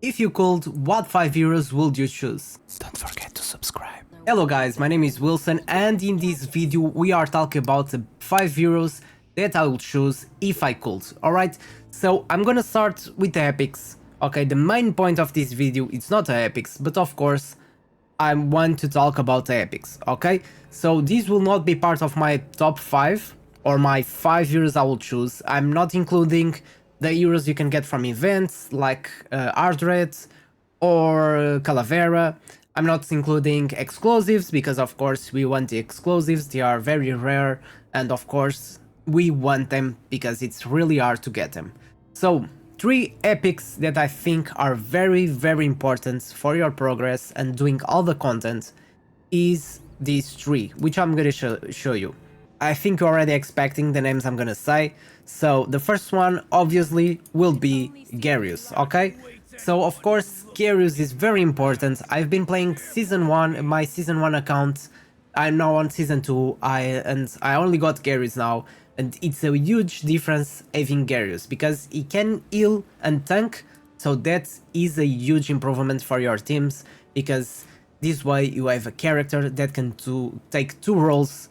If you could, what 5 heroes would you choose? Don't forget to subscribe. Hello guys, my name is Wilson and in this video we are talking about the 5 heroes that I will choose if I could, alright? So I'm gonna start with the epics. Okay, the main point of this video is not the epics, but of course I want to talk about the epics, okay? So this will not be part of my top 5 or my 5 heroes I will choose. I'm not including the heroes you can get from events like Ardred or Calavera. I'm not including exclusives because of course we want the exclusives, they are very rare and of course we want them because it's really hard to get them. So 3 epics that I think are very important for your progress and doing all the content is these 3, which I'm gonna show you. I think you're already expecting the names I'm gonna say. So the first one obviously will be Garius, okay? So of course Garius is very important. I've been playing season 1, my season 1 account. I'm now on season 2 and I only got Garius now, and it's a huge difference having Garius because he can heal and tank, so that is a huge improvement for your teams because this way you have a character that can take 2 roles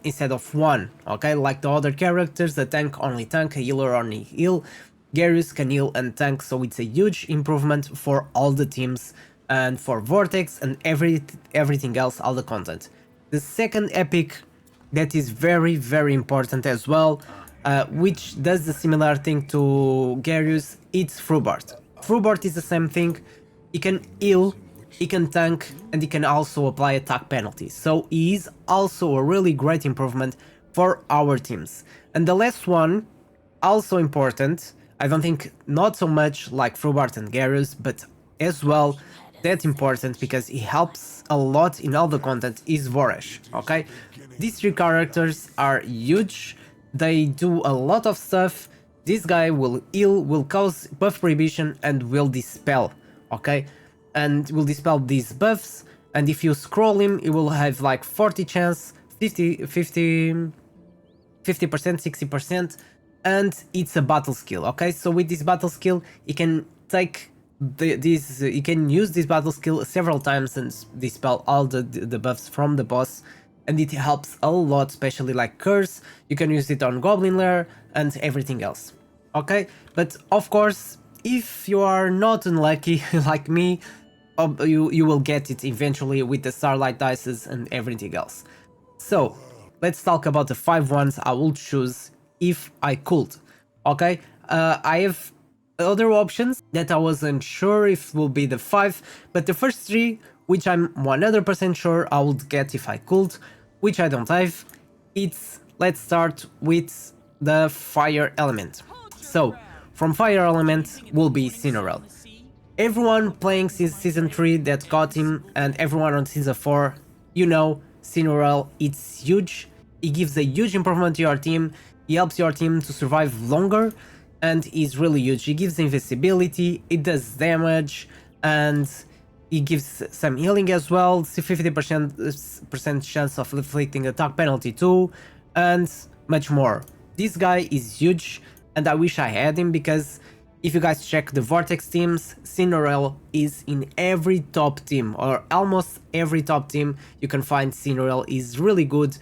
instead of 1, okay? Like the other characters, the tank, a healer only heal. Garius can heal and tank, so it's a huge improvement for all the teams and for Vortex and everything else, all the content. The second epic that is very important as well, which does the similar thing to Garius, it's Frubart. Frubart is the same thing, he can heal, he can tank, and he can also apply attack penalties, so he is also a really great improvement for our teams. And the last one, also important, I don't think not so much like Frubart and Garius, but as well that's important because he helps a lot in all the content, is Vorish, okay? These 3 characters are huge, they do a lot of stuff. This guy will heal, will cause buff prohibition and will dispel, okay? And will dispel these buffs, and if you scroll him, he will have like 40 chance, 50%, 60%, and it's a battle skill, okay? So with this battle skill, he can take he can use this battle skill several times and dispel all the buffs from the boss, and it helps a lot, especially like Curse. You can use it on Goblin Lair and everything else, okay? But of course, if you are not unlucky like me, you will get it eventually with the Starlight Dices and everything else. So let's talk about the 5 ones I will choose if I could, okay? I have other options that I wasn't sure if will be the 5, but the first 3, which I'm 100% sure I would get if I could, which I don't have, let's start with the fire element. So from fire element will be Cinorel. Everyone playing since season 3 that got him, and everyone on season 4, you know, Cinorel, it's huge. It gives a huge improvement to your team, he helps your team to survive longer, and is really huge. He gives invisibility, it does damage, and he gives some healing as well, 50% chance of inflicting attack penalty too, and much more. This guy is huge, and I wish I had him because if you guys check the Vortex teams, Cinorel is in every top team, or almost every top team you can find Cinorel is really good.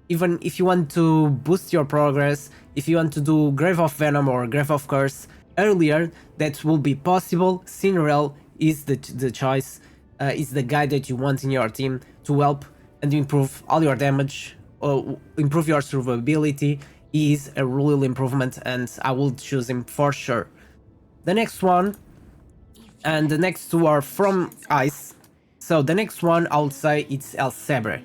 Even if you want to boost your progress, if you want to do Grave of Venom or Grave of Curse earlier, that will be possible. Cinorel is the choice, is the guy that you want in your team to help and improve all your damage, or improve your survivability. He is a real improvement and I will choose him for sure. The next one, and the next 2 are from Ice, so the next one I would say it's Elsabre.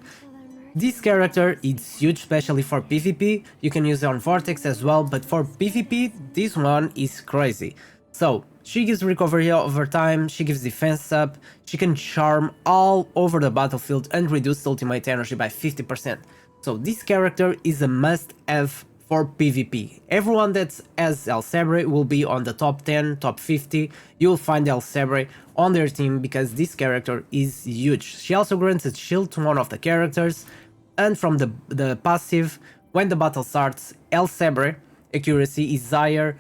This character is huge, especially for PvP, you can use it on Vortex as well, but for PvP this one is crazy. So she gives recovery over time, she gives defense up, she can charm all over the battlefield and reduce ultimate energy by 50%. So this character is a must-have for PvP. Everyone that has Elsabre will be on the top 10, top 50, you'll find Elsabre on their team because this character is huge. She also grants a shield to one of the characters, and from the passive, when the battle starts, Elsabre accuracy is higher,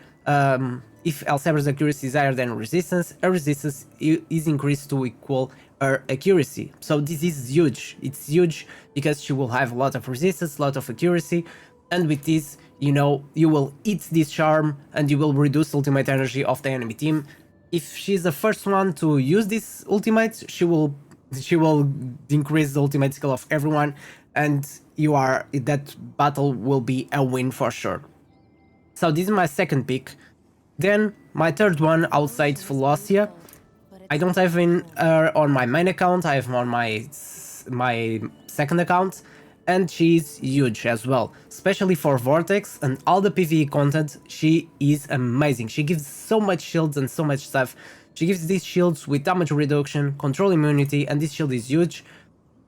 If Elsaber's accuracy is higher than resistance, her resistance is increased to equal her accuracy. So this is huge. It's huge because she will have a lot of resistance, a lot of accuracy, and with this, you know, you will eat this charm and you will reduce ultimate energy of the enemy team. If she's the first one to use this ultimate, she will increase the ultimate skill of everyone, and that battle will be a win for sure. So this is my second pick. Then my third one outside Philosia. I don't have her on my main account, I have on my second account, and she's huge as well, especially for Vortex and all the PvE content. She is amazing. She gives so much shields and so much stuff. She gives these shields with damage reduction, control immunity, and this shield is huge.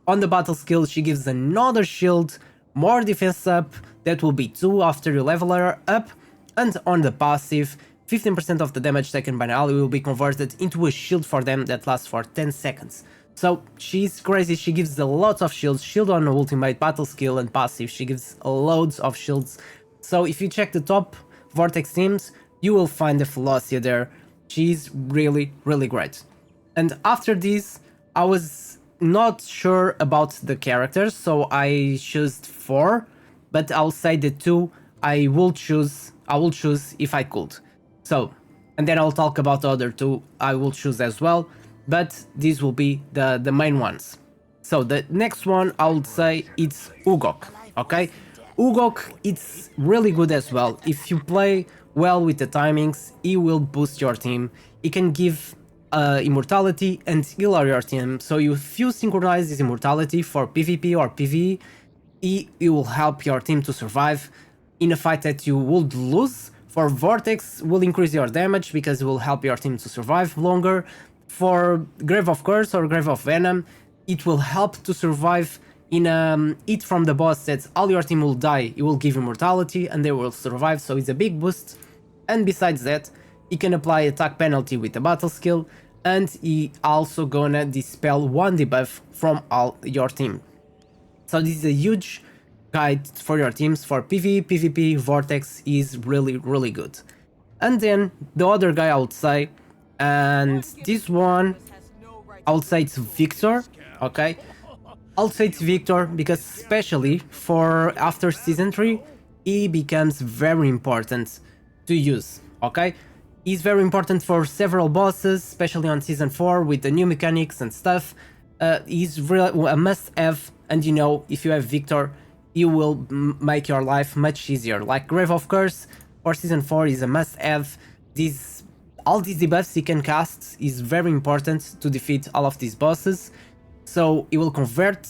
On the battle skill, she gives another shield, more defense up, that will be 2 after you level her up, and on the passive, 15% of the damage taken by an ally will be converted into a shield for them that lasts for 10 seconds. So she's crazy, she gives a lot of shields, shield on ultimate, battle skill and passive, she gives loads of shields. So if you check the top Vortex teams, you will find the Philosia there. She's really, really great. And after this, I was not sure about the characters, so I chose 4, but I'll say the 2 I will choose if I could. So, and then I'll talk about the other 2 I will choose as well, but these will be the main ones. So the next one I would say it's Ugok, okay? Ugok, it's really good as well. If you play well with the timings, he will boost your team. He can give immortality and heal your team, so if you synchronize this immortality for PvP or PvE, he will help your team to survive in a fight that you would lose. For Vortex, will increase your damage because it will help your team to survive longer. For Grave of Curse or Grave of Venom, it will help to survive in a hit from the boss that all your team will die. It will give immortality and they will survive, so it's a big boost. And besides that, he can apply attack penalty with the battle skill, and he also gonna dispel 1 debuff from all your team. So this is a huge guide for your teams. For PvE, PvP, Vortex is really, really good. And then the other guy I would say, and this one, I would say it's Victor, okay? I'll say it's Victor because especially for after Season 3, he becomes very important to use, okay? He's very important for several bosses, especially on Season 4 with the new mechanics and stuff. He's really a must-have, and you know, if you have Victor, you will make your life much easier. Like Grave of Curse for Season 4 is a must-have. All these debuffs he can cast is very important to defeat all of these bosses. So he will convert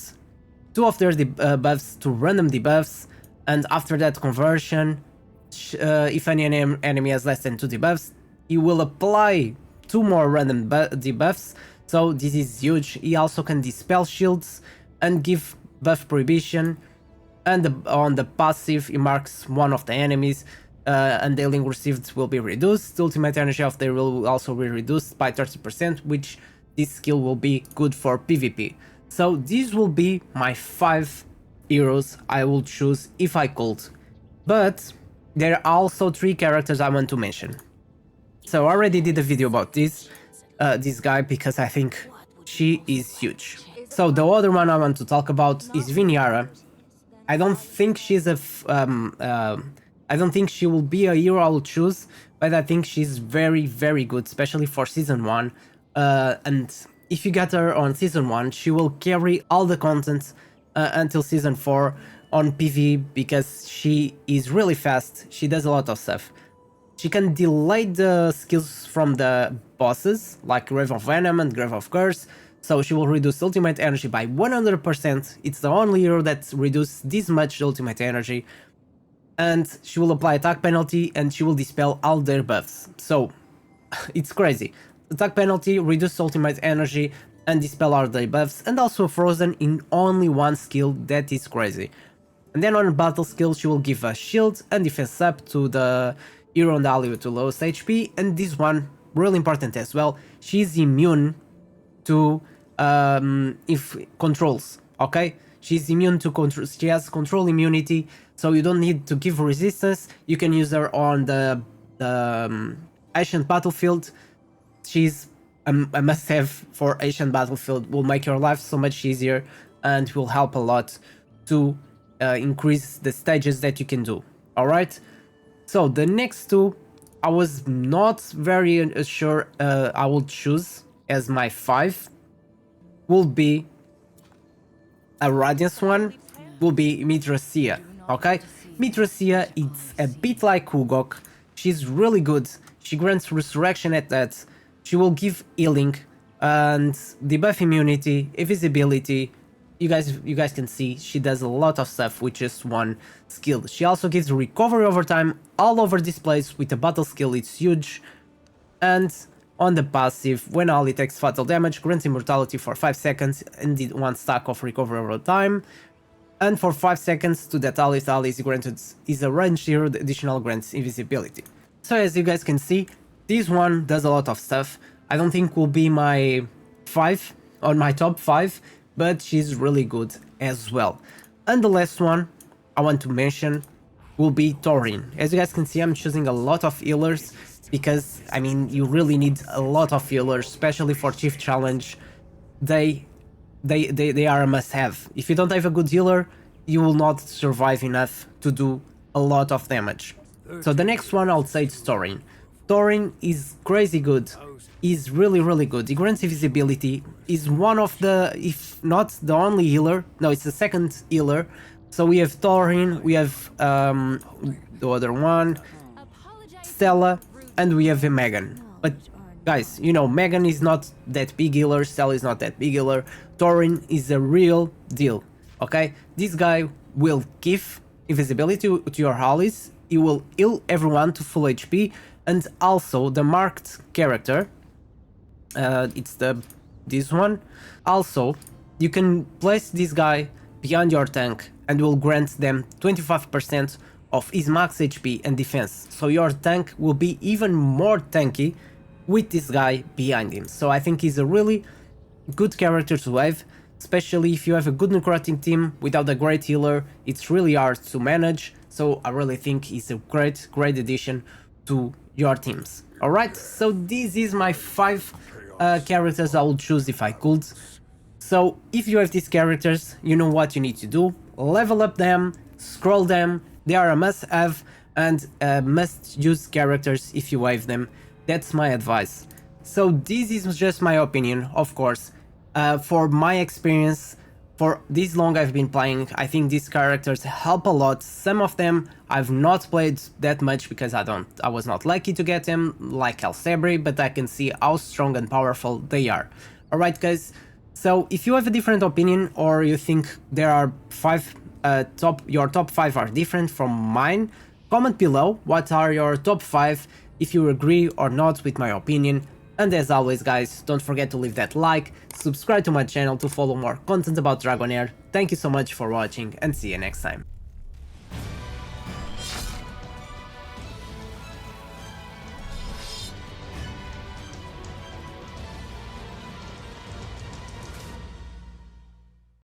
2 of their debuffs to random debuffs, and after that conversion, if any enemy has less than 2 debuffs, he will apply 2 more random debuffs. So this is huge. He also can dispel shields and give buff prohibition. And on the passive, he marks 1 of the enemies, and the healing received will be reduced. The ultimate energy of they will also be reduced by 30%, which this skill will be good for PvP. So these will be my 5 heroes I will choose if I could. But there are also 3 characters I want to mention. So I already did a video about this guy because I think she is huge. So the other one I want to talk about is Vinara. I don't think she's I don't think she will be a hero I will choose, but I think she's very, very good, especially for Season 1. And if you get her on Season 1, she will carry all the content until Season 4 on PvE because she is really fast, she does a lot of stuff. She can delay the skills from the bosses, like Grave of Venom and Grave of Curse, so she will reduce ultimate energy by 100%. It's the only hero that reduces this much ultimate energy. And she will apply attack penalty and she will dispel all their buffs. So, it's crazy. Attack penalty, reduce ultimate energy, and dispel all their buffs, and also frozen in only 1 skill. That is crazy. And then on battle skill, she will give a shield and defense up to the hero and ally with the lowest HP, and this one, really important as well, she's immune to if controls, okay? She's immune to control, she has control immunity, so you don't need to give resistance. You can use her on the Ancient Battlefield, she's a must-have for Ancient Battlefield. Will make your life so much easier and will help a lot to increase the stages that you can do. Alright, so the next two, I was not very sure I will choose as my 5. Will be a Radiance one, will be Mitracia, okay? Mitracia, it's a bit like Hugok. She's really good. She grants resurrection at that. She will give healing and debuff immunity, invisibility. You guys can see she does a lot of stuff with just one skill. She also gives recovery over time all over this place with a battle skill. It's huge. And on the passive, when ally takes fatal damage, grants immortality for 5 seconds and 1 stack of recovery over time. And for 5 seconds to that ally, if the ally is granted is a range hero, the additional grants invisibility. So as you guys can see, this one does a lot of stuff. I don't think will be my 5 on my top 5, but she's really good as well. And the last one I want to mention will be Thorin. As you guys can see, I'm choosing a lot of healers because, I mean, you really need a lot of healers, especially for Chief Challenge. They are a must-have. If you don't have a good healer, you will not survive enough to do a lot of damage. So the next one, I'll say it's Thorin. Thorin is crazy good. He's really good. He grants invisibility. He's one of the, if not the only healer, no, it's the second healer. So we have Thorin, we have the other one, Stella, and we have Megan. But guys, you know, Megan is not that big healer, Stella is not that big healer. Thorin is a real deal, okay? This guy will give invisibility to your allies, he will heal everyone to full HP, and also the marked character, it's this one. Also, you can place this guy behind your tank and will grant them 25% of his max HP and defense. So your tank will be even more tanky with this guy behind him. So I think he's a really good character to have, especially if you have a good necrotic team without a great healer. It's really hard to manage. So I really think he's a great addition to your teams. Alright, so this is my 5 characters I would choose if I could. So if you have these characters, you know what you need to do. Level up them, scroll them, they are a must-have and must-use characters if you have them. That's my advice. So this is just my opinion, of course. For my experience, for this long I've been playing, I think these characters help a lot. Some of them I've not played that much because I was not lucky to get them, like Elsebri, but I can see how strong and powerful they are. Alright guys, so if you have a different opinion or you think there are 5 your top 5 are different from mine, comment below what are your top 5 if you agree or not with my opinion. And as always guys, don't forget to leave that like, subscribe to my channel to follow more content about Dragonheir. Thank you so much for watching and see you next time.